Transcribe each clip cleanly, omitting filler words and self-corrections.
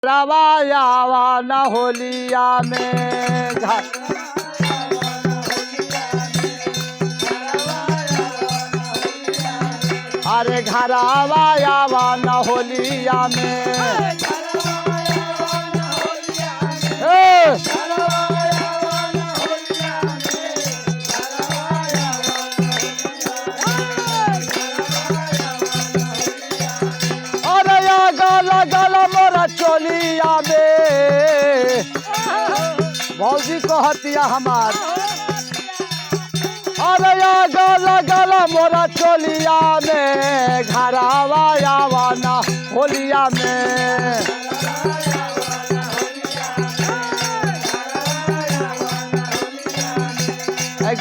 रवायावा न होलिया में अरे घरवायावा न होलिया में अरे या गला गला मोरा चोलिया में भौजी कहतिया हमार अरे या गला गला मोरा चोलिया में घरवायावा न होलिया में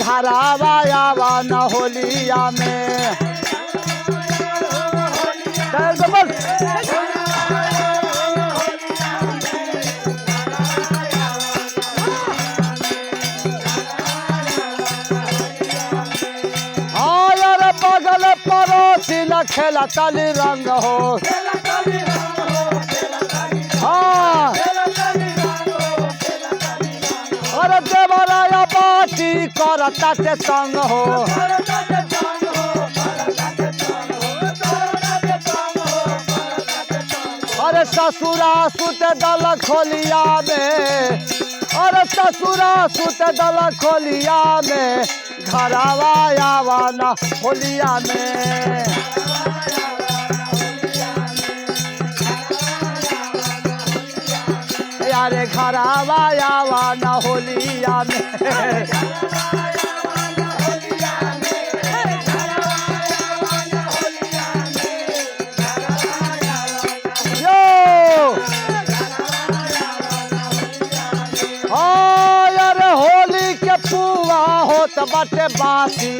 घरवायावा न होलिया में बगल पड़ोसी न खेला ताली रंग हो हाँ अरे देवराया बाटी करता ते संग हो अरे ससुरा सुत दल खोलिया में अरे ससुरा सुत दल खोलिया में घरवायावा न होलिया में यारे घरवायावा न होलिया में होत बाटे बासी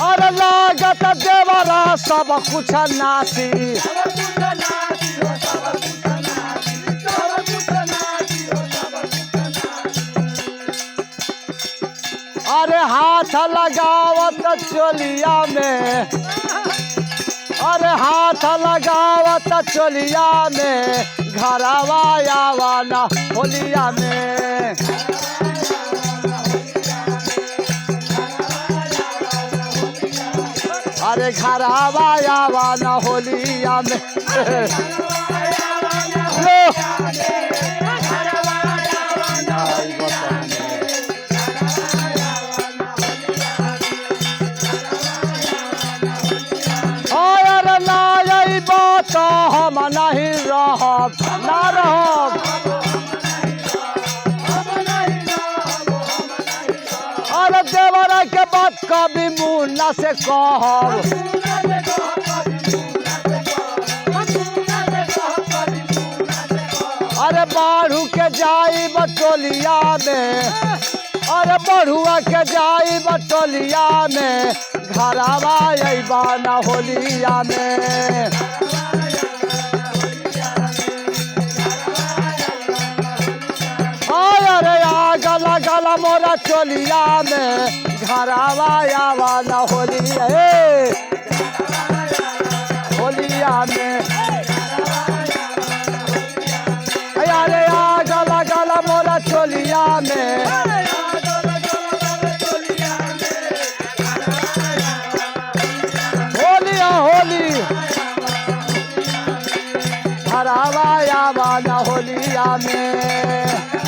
अरे लागत देवरा सब कुछ नासी अरे हाथ लगावत चोलिया में अरे हाथ लगावत चोलिया में घरवायावा न होलिया में अरे घरवायावा न होलिया में तो हम नहीं रहब ना रहब अरे देवरा के बात कभी मुन्ना से कहब अरे बाढ़ू के जाई बटोलिया में अरे बढ़ुआ के जाई बटोलिया में घरवायावा न होलिया में अरे गला गला मोरा चोलिया में घरवायावा न होलिया होलिया में अरे गला गला मोरा चोलिया में होलिया होली घरवायावा न होलिया में